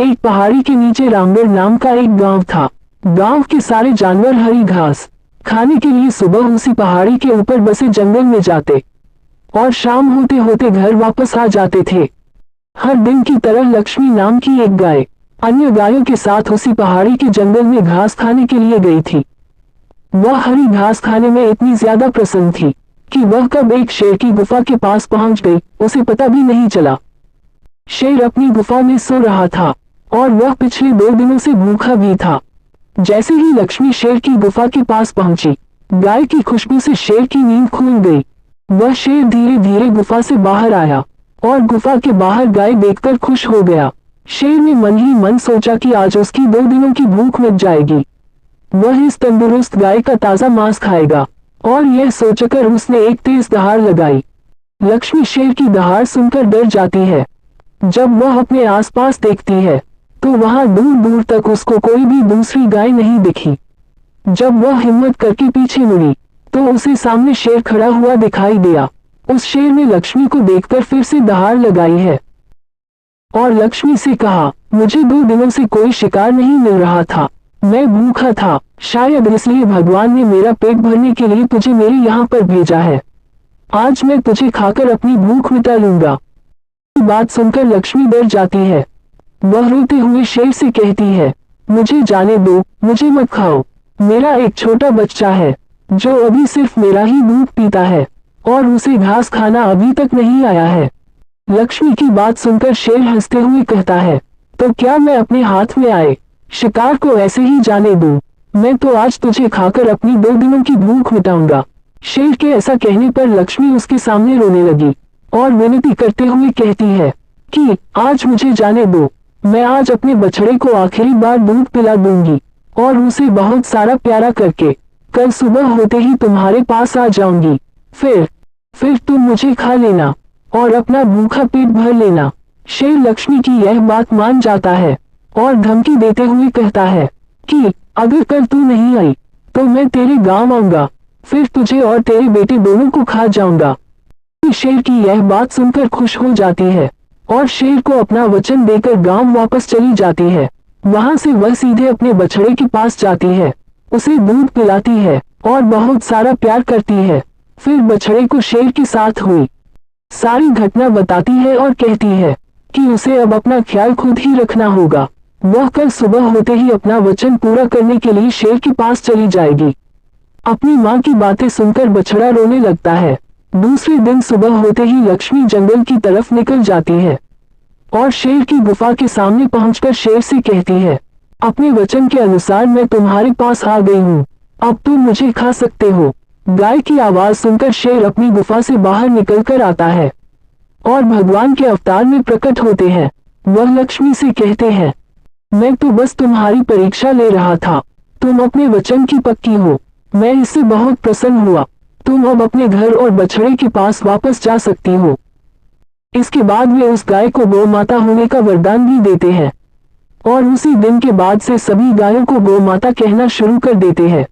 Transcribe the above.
एक पहाड़ी के नीचे रामगढ़ नाम का एक गांव था। गांव के सारे जानवर हरी घास खाने के लिए सुबह उसी पहाड़ी के ऊपर बसे जंगल में जाते और शाम होते होते घर वापस आ जाते थे। हर दिन की तरह लक्ष्मी नाम की एक गाय अन्य गायों के साथ उसी पहाड़ी के जंगल में घास खाने के लिए गई थी। वह हरी घास खाने में इतनी ज्यादा प्रसन्न थी कि वह कब एक शेर की गुफा के पास पहुंच गई उसे पता भी नहीं चला। शेर अपनी गुफा में सो रहा था और वह पिछले 2 दिनों से भूखा भी था। जैसे ही लक्ष्मी शेर की गुफा के पास पहुंची, गाय की खुशबू से शेर की नींद खुल गई। वह शेर धीरे धीरे गुफा से बाहर आया और गुफा के बाहर गाय देखकर खुश हो गया। शेर ने मन ही मन सोचा कि आज उसकी 2 दिनों की भूख मिट जाएगी। वह इस तंदुरुस्त गाय का ताजा मांस खाएगा और यह सोचकर उसने एक तेज दहाड़ लगाई। लक्ष्मी शेर की दहाड़ सुनकर डर जाती है। जब वह अपने आसपास देखती है तो वहां दूर दूर तक उसको कोई भी दूसरी गाय नहीं दिखी। जब वह हिम्मत करके पीछे मुड़ी तो उसे सामने शेर खड़ा हुआ दिखाई दिया। उस शेर ने लक्ष्मी को देखकर फिर से दहाड़ लगाई है और लक्ष्मी से कहा, मुझे 2 दिनों से कोई शिकार नहीं मिल रहा था, मैं भूखा था, शायद इसलिए भगवान ने मेरा पेट भरने के लिए तुझे मेरे यहाँ पर भेजा है। आज मैं तुझे खाकर अपनी भूख मिटा लूंगा। बात सुनकर लक्ष्मी डर जाती है। वह रोते हुए शेर से कहती है, मुझे जाने दो, मुझे मत खाओ। मेरा एक छोटा बच्चा है जो अभी सिर्फ मेरा ही दूध पीता है और उसे घास खाना अभी तक नहीं आया है। लक्ष्मी की बात सुनकर शेर हंसते हुए कहता है, तो क्या मैं अपने हाथ में आए शिकार को ऐसे ही जाने दूं? मैं तो आज तुझे खाकर अपनी 2 दिनों की भूख मिटाऊंगा। शेर के ऐसा कहने पर लक्ष्मी उसके सामने रोने लगी और विनती करते हुए कहती है कि आज मुझे जाने दो, मैं आज अपने बछड़े को आखिरी बार दूध पिला दूंगी और उसे बहुत सारा प्यारा करके कल सुबह होते ही तुम्हारे पास आ जाऊंगी। फिर तुम मुझे खा लेना और अपना भूखा पेट भर लेना। शेर लक्ष्मी की यह बात मान जाता है और धमकी देते हुए कहता है कि अगर कल तू नहीं आई तो मैं तेरे गांव आऊंगा, फिर तुझे और तेरे बेटे दोनों को खा जाऊंगा। शेर की यह बात सुनकर खुश हो जाती है और शेर को अपना वचन देकर गांव वापस चली जाती है। वहां से वह सीधे अपने बछड़े के पास जाती है, उसे दूध पिलाती है और बहुत सारा प्यार करती है। फिर बछड़े को शेर के साथ हुई सारी घटना बताती है और कहती है कि उसे अब अपना ख्याल खुद ही रखना होगा। वह कल सुबह होते ही अपना वचन पूरा करने के लिए शेर के पास चली जाएगी। अपनी माँ की बातें सुनकर बछड़ा रोने लगता है। दूसरे दिन सुबह होते ही लक्ष्मी जंगल की तरफ निकल जाती है और शेर की गुफा के सामने पहुंचकर शेर से कहती है, अपने वचन के अनुसार मैं तुम्हारे पास आ गई हूँ, अब तुम मुझे खा सकते हो। गाय की आवाज सुनकर शेर अपनी गुफा से बाहर निकलकर आता है और भगवान के अवतार में प्रकट होते हैं। वह लक्ष्मी से कहते हैं, मैं तो बस तुम्हारी परीक्षा ले रहा था, तुम अपने वचन की पक्की हो, मैं इससे बहुत प्रसन्न हुआ। तुम अब अपने घर और बछड़े के पास वापस जा सकती हो। इसके बाद वे उस गाय को गौ माता होने का वरदान भी देते हैं और उसी दिन के बाद से सभी गायों को गौ माता कहना शुरू कर देते हैं।